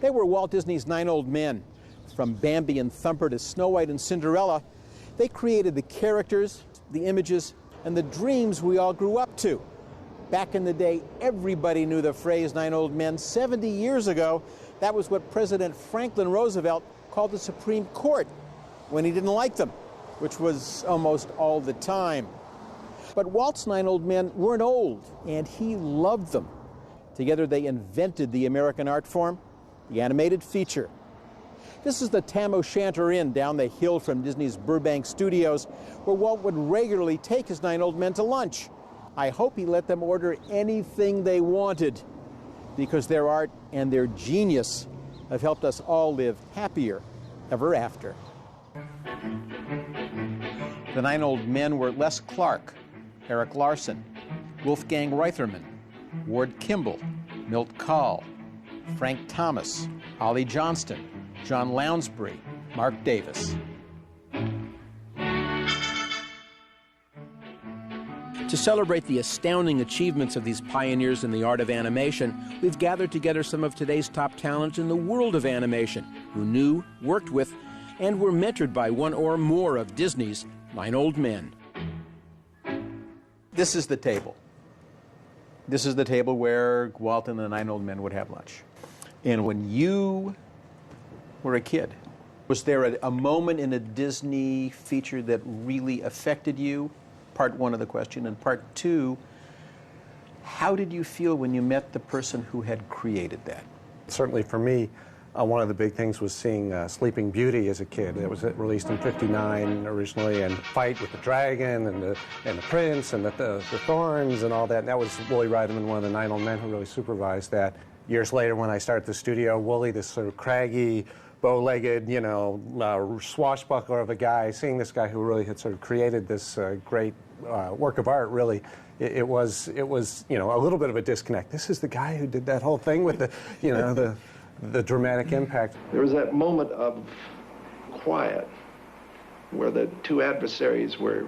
They were Walt Disney's 9 old men. From Bambi and Thumper to Snow White and Cinderella, they created the characters, the images, and the dreams we all grew up to. Back in the day, everybody knew the phrase 9 old men. 70 years ago, that was what President Franklin Roosevelt called the Supreme Court when he didn't like them, which was almost all the time. But Walt's 9 old men weren't old, and he loved them. Together they invented the American art form, the animated feature. This is the Tam O'Shanter Inn down the hill from Disney's Burbank studios, where Walt would regularly take his 9 old men to lunch. I hope he let them order anything they wanted, because their art and their genius have helped us all live happier ever after. The 9 old men were Les Clark, Eric Larson, Wolfgang Reitherman, Ward Kimball, Milt Kahl, Frank Thomas, Ollie Johnston, John Lounsbury, Mark Davis. To celebrate the astounding achievements of these pioneers in the art of animation, we've gathered together some of today's top talents in the world of animation who knew, worked with, and were mentored by one or more of Disney's 9 old men. This is the table. This is the table where Walt and the 9 old men would have lunch. And when you were a kid, was there a moment in a Disney feature that really affected you? Part one of the question. And part two, how did you feel when you met the person who had created that? Certainly for me, one of the big things was seeing Sleeping Beauty as a kid. It was released in '59 originally, and fight with the dragon and the prince and the thorns and all that. And that was Wooly Reitherman, one of the 9 old men, who really supervised that. Years later, when I started the studio, Wooly, this sort of craggy, bow-legged, you know, swashbuckler of a guy, seeing this guy who really had sort of created this great work of art, really, it was, you know, a little bit of a disconnect. This is the guy who did that whole thing with the, you know, the dramatic impact. There was that moment of quiet where the two adversaries were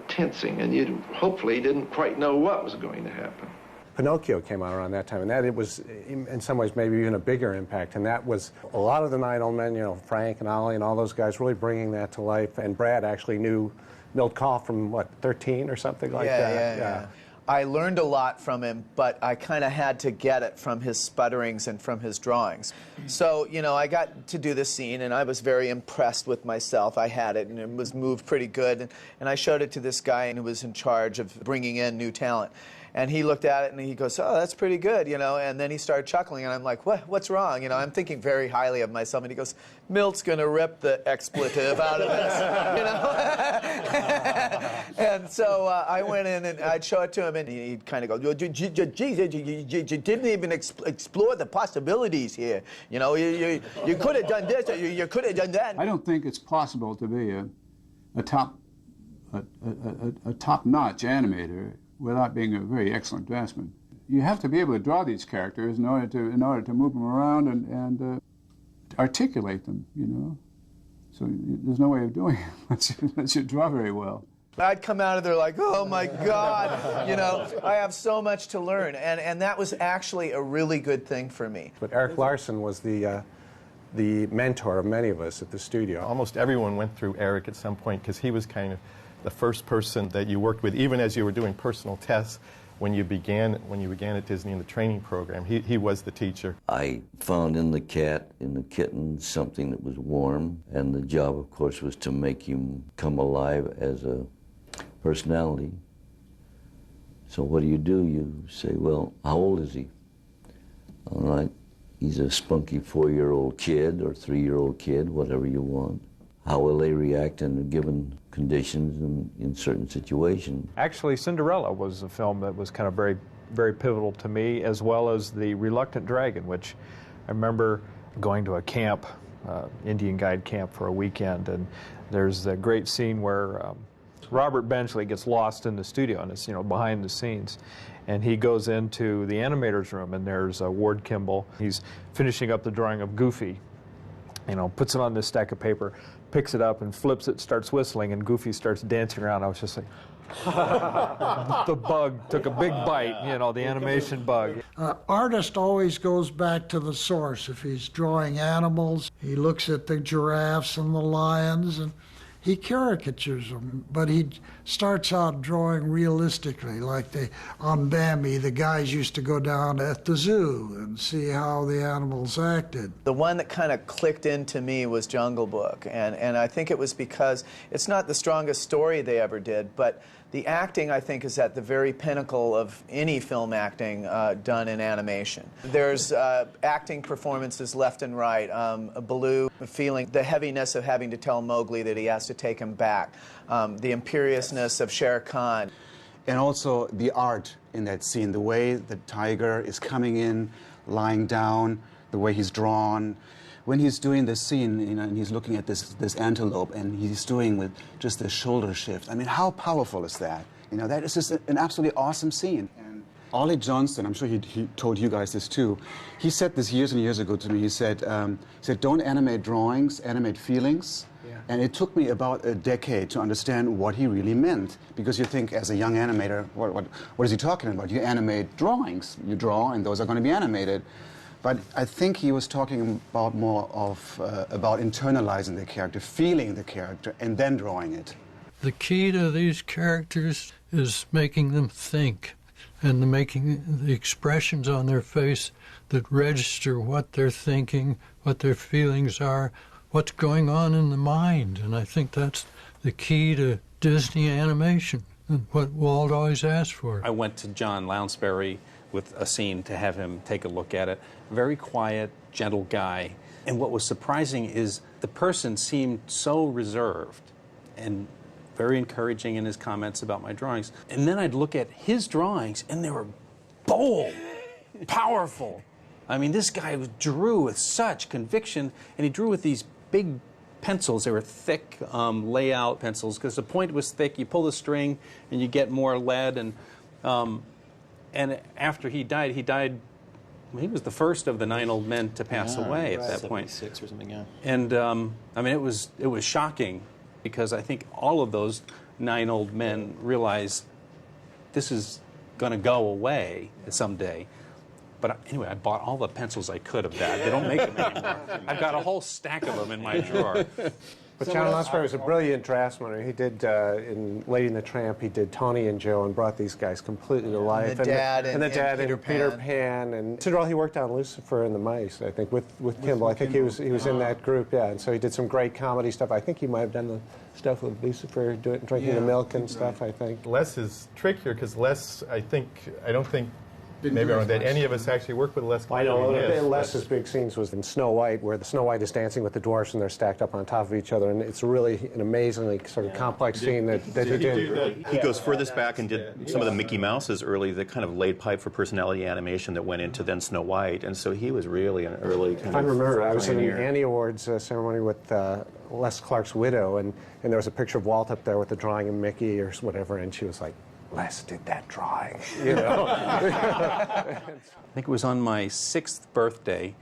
tensing, and you hopefully didn't quite know what was going to happen. Pinocchio came out around that time, and that it was, in some ways, maybe even a bigger impact. And that was a lot of the 9 old men, you know, Frank and Ollie and all those guys really bringing that to life. And Brad actually knew Milt Kahl from, what, 13 or something like that? Yeah. I learned a lot from him, but I kind of had to get it from his sputterings and from his drawings. So, you know, I got to do this scene, and I was very impressed with myself. I had it, and it was moved pretty good. And I showed it to this guy who was in charge of bringing in new talent. And he looked at it and he goes, "Oh, that's pretty good," you know. And then he started chuckling, and I'm like, "What's wrong?" You know, I'm thinking very highly of myself. And he goes, "Milt's gonna rip the expletive out of this," you know. And so I went in and I'd show it to him, and he'd kind of go, "Geez, you didn't even explore the possibilities here. You know, you could have done this, or you could have done that." I don't think it's possible to be a top-notch animator without being a very excellent draftsman. You have to be able to draw these characters in order to move them around and articulate them, you know. So there's no way of doing it unless you draw very well. I'd come out of there like, "Oh my God," you know, I have so much to learn, and that was actually a really good thing for me. But Eric Larson was the mentor of many of us at the studio. Almost everyone went through Eric at some point, because he was kind of the first person that you worked with, even as you were doing personal tests when you began at Disney in the training program. He was the teacher. I found in the cat, in the kitten, something that was warm, and the job, of course, was to make him come alive as a personality. So what do? You say, "Well, how old is he?" "All right, he's a spunky 4-year-old kid or 3-year-old kid, whatever you want." How will they react in given conditions and in certain situations? Actually, Cinderella was a film that was kind of very, very pivotal to me, as well as The Reluctant Dragon, which I remember going to a camp, Indian guide camp for a weekend, and there's a great scene where Robert Benchley gets lost in the studio, and it's, you know, behind the scenes. And he goes into the animator's room, and there's Ward Kimball. He's finishing up the drawing of Goofy, you know, puts it on this stack of paper, picks it up and flips it, starts whistling, and Goofy starts dancing around. I was just like, The bug took a big bite, you know, the animation bug. Artist always goes back to the source. If he's drawing animals, he looks at the giraffes and the lions and he caricatures them, but he starts out drawing realistically, like on Bambi, the guys used to go down at the zoo and see how the animals acted. The one that kind of clicked into me was Jungle Book, and I think it was because it's not the strongest story they ever did, but the acting, I think, is at the very pinnacle of any film acting done in animation. There's acting performances left and right. Baloo feeling the heaviness of having to tell Mowgli that he has to take him back. The imperiousness of Shere Khan. And also the art in that scene, the way the tiger is coming in, lying down, the way he's drawn. When he's doing this scene, you know, and he's looking at this antelope, and he's doing with just the shoulder shift. I mean, how powerful is that? You know, that is just an absolutely awesome scene. And Ollie Johnston, I'm sure he told you guys this too. He said this years and years ago to me. He said, don't animate drawings, animate feelings. Yeah. And it took me about a decade to understand what he really meant. Because you think, as a young animator, what is he talking about? You animate drawings. You draw, and those are going to be animated. But I think he was talking about more of about internalizing the character, feeling the character, and then drawing it. The key to these characters is making them think, and making the expressions on their face that register what they're thinking, what their feelings are, what's going on in the mind. And I think that's the key to Disney animation, and what Walt always asked for. I went to John Lounsbury with a scene to have him take a look at it. Very quiet, gentle guy. And what was surprising is the person seemed so reserved and very encouraging in his comments about my drawings. And then I'd look at his drawings, and they were bold, powerful. I mean, this guy drew with such conviction, and he drew with these big pencils. They were thick layout pencils, because the point was thick. You pull the string, and you get more lead. And after he died, he was the first of the 9 old men to pass away at that point. 76 or something, yeah. And I mean, it was shocking, because I think all of those 9 old men realized this is going to go away someday. But anyway, I bought all the pencils I could of that. They don't make them anymore. I've got a whole stack of them in my drawer. But John Lounsbury was a brilliant draftsman. He did, in Lady and the Tramp, he did Tawny and Joe and brought these guys completely to life. And the dad and Peter Pan. And Cinderella, he worked on Lucifer and the Mice, I think, with Kimball. I think he was in that group, yeah. And so he did some great comedy stuff. I think he might have done the stuff with Lucifer, drinking the milk and stuff, I think. Les is trickier, because Les, I don't think, maybe that any of us actually worked with Les. I know, Les's big scenes was in Snow White, where the Snow White is dancing with the dwarfs, and they're stacked up on top of each other, and it's really an amazingly sort of complex scene that he did. He goes furthest back and did some of the Mickey Mouses early, that kind of laid pipe for personality animation that went into then Snow White, and so he was really an early kind of I remember, I was in the pioneer. Annie Awards ceremony with Les Clark's widow, and there was a picture of Walt up there with the drawing of Mickey or whatever, and she was like, Les did that drawing, you know. I think it was on my 6th birthday.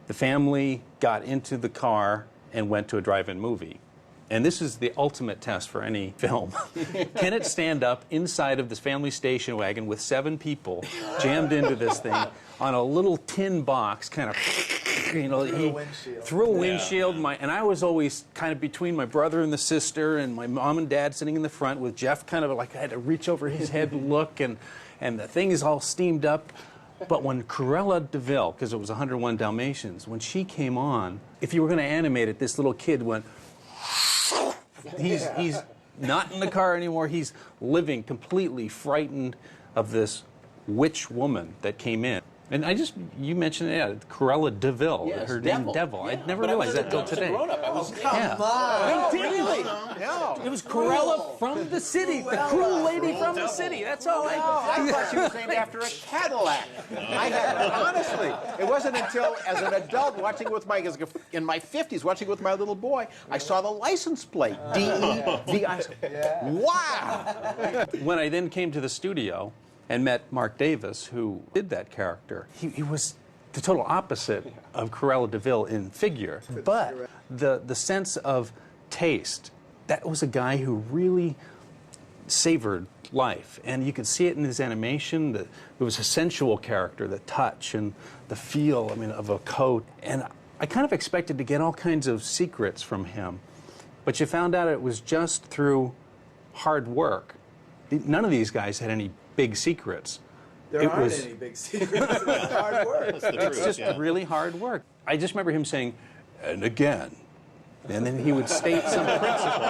The family got into the car and went to a drive-in movie. And this is the ultimate test for any film. Can it stand up inside of this family station wagon with 7 people jammed into this thing on a little tin box, kind of, you know, through a windshield. And I was always kind of between my brother and the sister, and my mom and dad sitting in the front, with Jeff kind of like, I had to reach over his head and look, and the thing is all steamed up. But when Cruella de Vil, because it was 101 Dalmatians, when she came on, if you were going to animate it, this little kid went, he's not in the car anymore. He's living completely frightened of this witch woman that came in. And you mentioned, Cruella de Vil, her name Devil. I'd never realized that till today. Come on. Really? No. It was Cruella from the city, the cruel lady from the city. That's all I thought she was named after a Cadillac. Honestly, it wasn't until, as an adult, watching with in my 50s, watching with my little boy, I saw the license plate, D-E-V-I. Wow! When I then came to the studio and met Mark Davis, who did that character, he was the total opposite of Cruella de Vil in figure. But the sense of taste, that was a guy who really savored life. And you could see it in his animation. That it was a sensual character, the touch and the feel, I mean, of a coat. And I kind of expected to get all kinds of secrets from him. But you found out it was just through hard work. None of these guys had any big secrets. There aren't any big secrets. It's hard work. It's just really hard work. I just remember him saying, "And again." And then he would state some principle.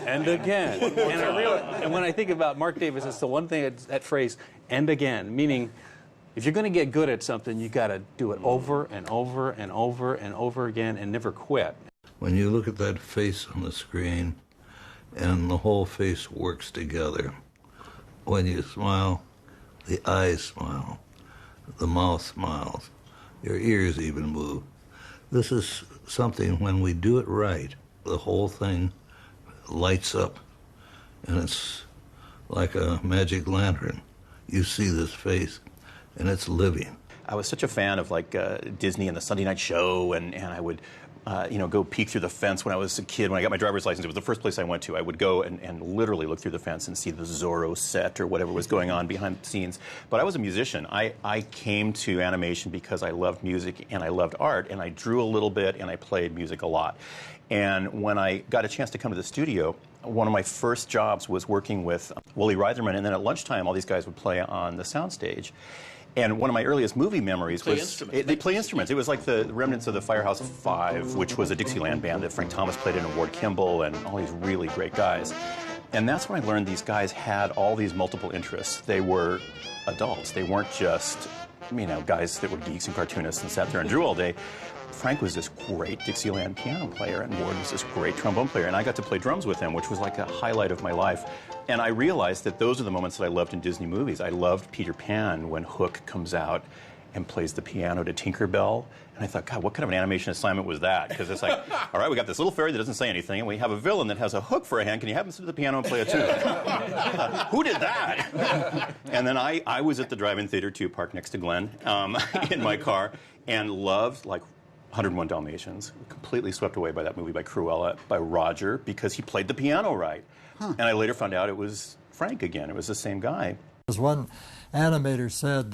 And again. And when I think about Mark Davis, it's the one thing, that phrase, "and again," meaning if you're going to get good at something, you got to do it over and over and over and over again and never quit. When you look at that face on the screen and the whole face works together, when you smile, the eyes smile, the mouth smiles, your ears even move. This is something, when we do it right, the whole thing lights up, and it's like a magic lantern. You see this face, and it's living. I was such a fan of like Disney and the Sunday Night Show, and I would go peek through the fence when I was a kid. When I got my driver's license, it was the first place I went to. I would go and literally look through the fence and see the Zorro set or whatever was going on behind the scenes. But I was a musician. I came to animation because I loved music and I loved art, and I drew a little bit and I played music a lot. And when I got a chance to come to the studio, one of my first jobs was working with Wooly Reitherman, and then at lunchtime all these guys would play on the soundstage. And one of my earliest movie memories was they play instruments. It was like the remnants of the Firehouse Five, which was a Dixieland band that Frank Thomas played in, and Ward Kimball, and all these really great guys. And that's when I learned these guys had all these multiple interests. They were adults. They weren't just, guys that were geeks and cartoonists and sat there and drew all day. Frank was this great Dixieland piano player, and Ward was this great trombone player, and I got to play drums with him, which was like a highlight of my life. And I realized that those are the moments that I loved in Disney movies. I loved Peter Pan when Hook comes out and plays the piano to Tinkerbell. And I thought, God, what kind of an animation assignment was that? Because it's like, all right, we got this little fairy that doesn't say anything, and we have a villain that has a hook for a hand. Can you have him sit at the piano and play a tune? Who did that? And then I was at the drive-in theater, too, parked next to Glenn, in my car, and loved, 101 Dalmatians, completely swept away by that movie by Cruella, by Roger, because he played the piano right. And I later found out it was Frank again. It was the same guy. As one animator said,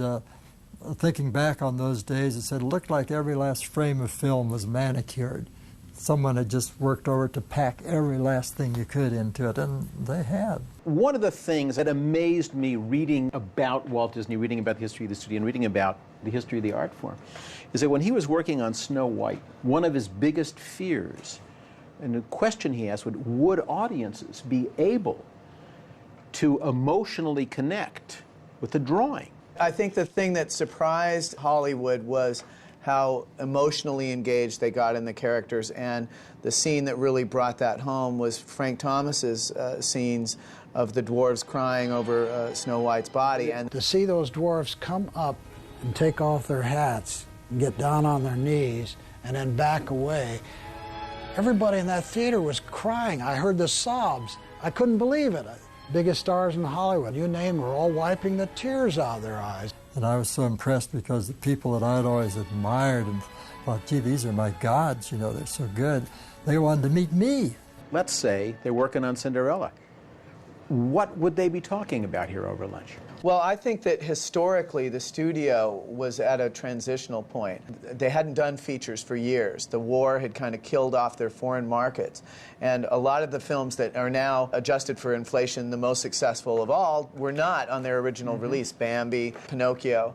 thinking back on those days, it said it looked like every last frame of film was manicured. Someone had just worked over to pack every last thing you could into it, and they had. One of the things that amazed me reading about Walt Disney, reading about the history of the studio, and reading about the history of the art form, is that when he was working on Snow White, one of his biggest fears, and the question he asked, would audiences be able to emotionally connect with the drawing? I think the thing that surprised Hollywood was how emotionally engaged they got in the characters, and the scene that really brought that home was Frank Thomas's scenes of the dwarves crying over Snow White's body. And to see those dwarves come up and take off their hats and get down on their knees and then back away, everybody in that theater was crying. I heard the sobs. I couldn't believe it. Biggest stars in Hollywood, you name, were all wiping the tears out of their eyes. And I was so impressed because the people that I'd always admired and thought, gee, these are my gods, they're so good, they wanted to meet me. Let's say they're working on Cinderella. What would they be talking about here over lunch? Well, I think that historically the studio was at a transitional point. They hadn't done features for years. The war had kind of killed off their foreign markets. And a lot of the films that are now adjusted for inflation, the most successful of all, were not on their original release. Bambi, Pinocchio,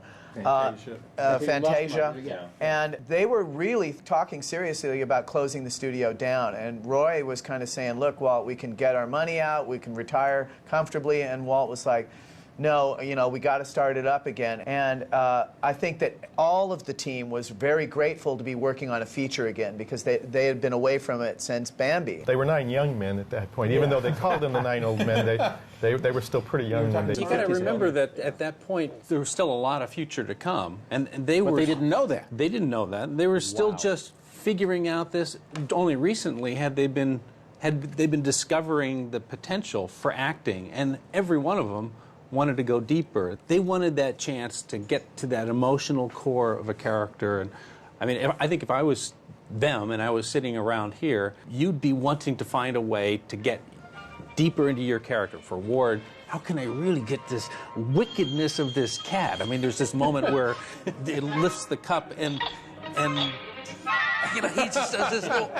Fantasia. And they were really talking seriously about closing the studio down. And Roy was kind of saying, look, Walt, we can get our money out, we can retire comfortably. And Walt was like, no, we got to start it up again. And I think that all of the team was very grateful to be working on a feature again, because they had been away from it since Bambi. They were 9 young men at that point. Even though they called them the 9 old men, they were still pretty young. When you got to remember that at that point there was still a lot of future to come, and they But they didn't know that. They didn't know that. They were still just figuring out this. Only recently had they been discovering the potential for acting, and every one of them wanted to go deeper. They wanted that chance to get to that emotional core of a character. And I mean, I think if I was them and I was sitting around here, you'd be wanting to find a way to get deeper into your character. For Ward, how can I really get this wickedness of this cat? I mean, there's this moment where it lifts the cup and you know, he just does this little,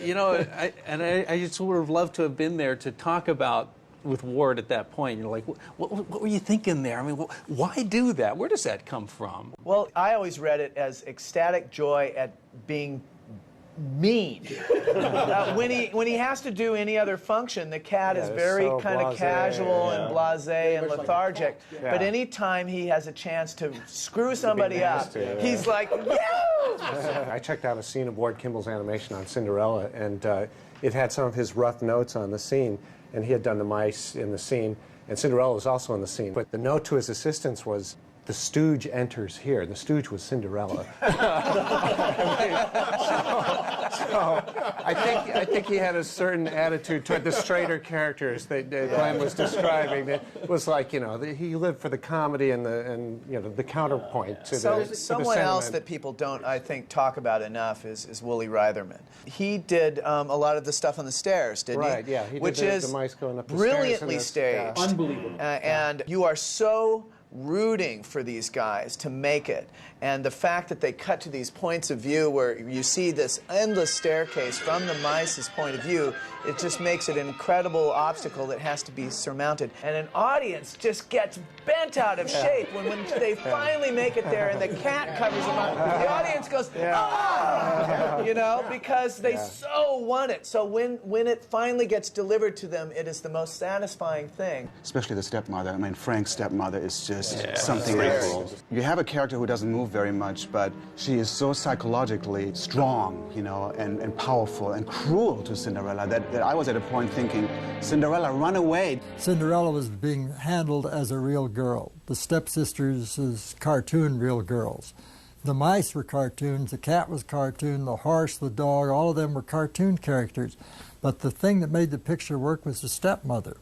you know, I just would have loved to have been there to talk about with Ward at that point. You're like, what were you thinking there? I mean, why do that? Where does that come from? Well, I always read it as ecstatic joy at being mean. When he has to do any other function, the cat is very so kind of casual and blasé and lethargic. But anytime he has a chance to screw somebody up, he's like, yeah! I checked out a scene of Ward Kimball's animation on Cinderella, and it had some of his rough notes on the scene, and he had done the mice in the scene, and Cinderella was also in the scene. But the note to his assistants was, "The stooge enters here." The stooge was Cinderella. So I think he had a certain attitude toward the straighter characters that Glenn was describing. That was like, you know, he lived for the comedy and you know, the counterpoint to someone else that people don't, I think, talk about enough is Wooly Reitherman. He did a lot of the stuff on the stairs, didn't he? Right. Yeah. He Which did is the mice going up the brilliantly stairs staged, unbelievable, and you are so rooting for these guys to make it. And the fact that they cut to these points of view where you see this endless staircase from the mice's point of view, it just makes it an incredible obstacle that has to be surmounted. And an audience just gets bent out of shape when they finally make it there and the cat covers them up. The audience goes, ah! You know, because they so want it. So when it finally gets delivered to them, it is the most satisfying thing. Especially the stepmother. I mean, Frank's stepmother is just something else. You have a character who doesn't move very much, but she is so psychologically strong, you know, and powerful and cruel to Cinderella that I was at a point thinking, Cinderella, run away. Cinderella was being handled as a real girl. The stepsisters as cartoon real girls. The mice were cartoons, the cat was cartoon, the horse, the dog, all of them were cartoon characters. But the thing that made the picture work was the stepmother.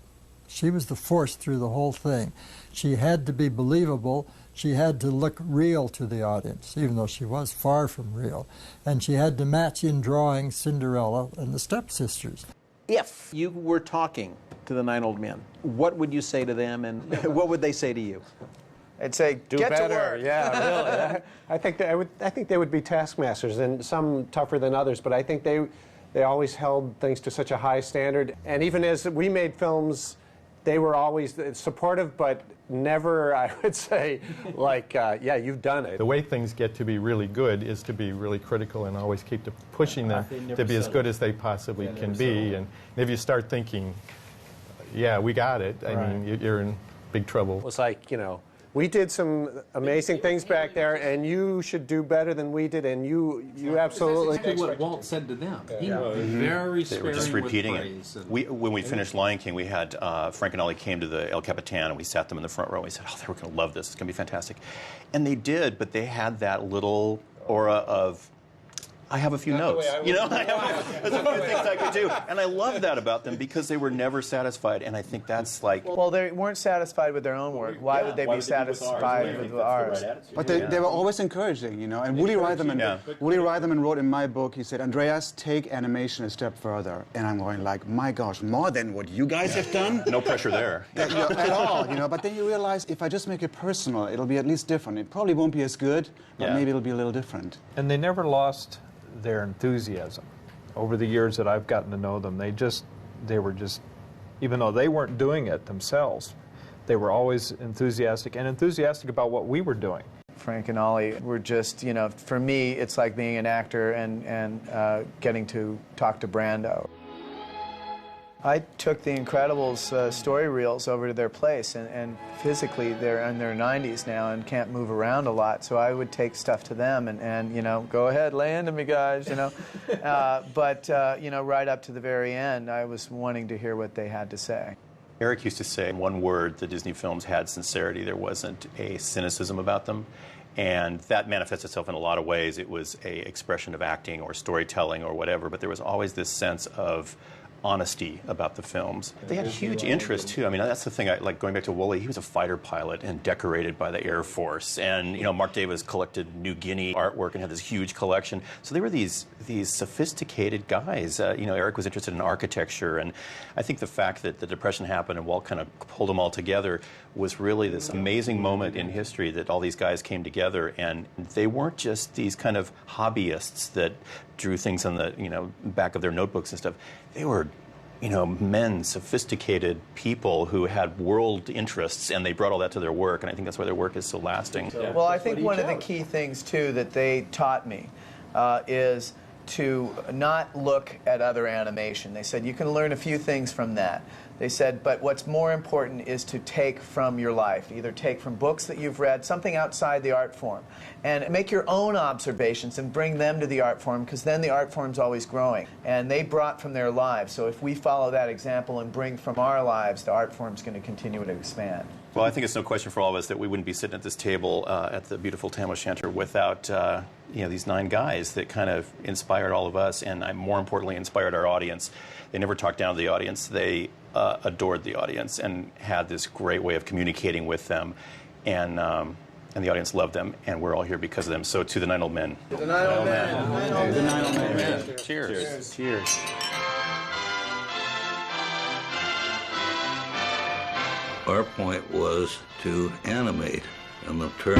She was the force through the whole thing. She had to be believable. She had to look real to the audience, even though she was far from real. And she had to match in drawing Cinderella and the stepsisters. If you were talking to the 9 old men, what would you say to them, and what would they say to you? I'd say, do get better. to work. Yeah, really. I think they would be taskmasters, and some tougher than others. But I think they always held things to such a high standard. And even as we made films, they were always supportive, but never, I would say, like, yeah, you've done it. The way things get to be really good is to be really critical and always keep pushing them to be as good as they possibly can be. And if you start thinking, yeah, we got it, I mean, you're in big trouble. It was like, you know, we did some amazing things back there, and you should do better than we did, and you absolutely... That's exactly what Walt said to them. He was very sparing. They were just repeating with it. When we finished Lion King, we had Frank and Ollie came to the El Capitan, and we sat them in the front row, and we said, oh, they were going to love this. It's going to be fantastic. And they did, but they had that little aura of, I have a few notes. You know, there's a few things I could do. And I love that about them because they were never satisfied. And I think that's like... Well, they weren't satisfied with their own work. Why would they be satisfied with ours? But they were always encouraging, you know. And Wooly Reitherman wrote in my book, he said, Andreas, take animation a step further. And I'm going like, my gosh, more than what you guys have done? No pressure there. At all, you know. But then you realize, if I just make it personal, it'll be at least different. It probably won't be as good, but maybe it'll be a little different. And they never lost their enthusiasm. Over the years that I've gotten to know them, they were just, even though they weren't doing it themselves, they were always enthusiastic about what we were doing. Frank and Ollie were just, you know, for me, it's like being an actor and getting to talk to Brando. I took the Incredibles story reels over to their place, and physically they're in their 90s now and can't move around a lot, so I would take stuff to them and you know, go ahead, lay into me, guys, you know. But you know, right up to the very end, I was wanting to hear what they had to say. Eric used to say, in one word, the Disney films had sincerity. There wasn't a cynicism about them. And that manifests itself in a lot of ways. It was an expression of acting or storytelling or whatever, but there was always this sense of honesty about the films. They had huge interest too. I mean, that's the thing. Like going back to Woolley, he was a fighter pilot and decorated by the Air Force. And Mark Davis collected New Guinea artwork and had this huge collection. So they were these sophisticated guys. Eric was interested in architecture, and I think the fact that the Depression happened and Walt kind of pulled them all together was really this amazing moment in history that all these guys came together, and they weren't just these kind of hobbyists that drew things on the back of their notebooks and stuff. They were men, sophisticated people who had world interests, and they brought all that to their work, and I think that's why their work is so lasting. Well, I think one of the key things too that they taught me is to not look at other animation. They said you can learn a few things from that. They said, but what's more important is to take from your life, either take from books that you've read, something outside the art form, and make your own observations and bring them to the art form, because then the art form's always growing. And they brought from their lives, so if we follow that example and bring from our lives, the art form's going to continue to expand. Well, I think it's no question for all of us that we wouldn't be sitting at this table at the beautiful Tam O'Shanter without these 9 guys that kind of inspired all of us, and more importantly, inspired our audience. They never talked down to the audience. They adored the audience and had this great way of communicating with them, and the audience loved them, and we're all here because of them. So to the 9 old men. The 9 old men. The 9 old men. Cheers. Cheers. Our point was to animate, and the term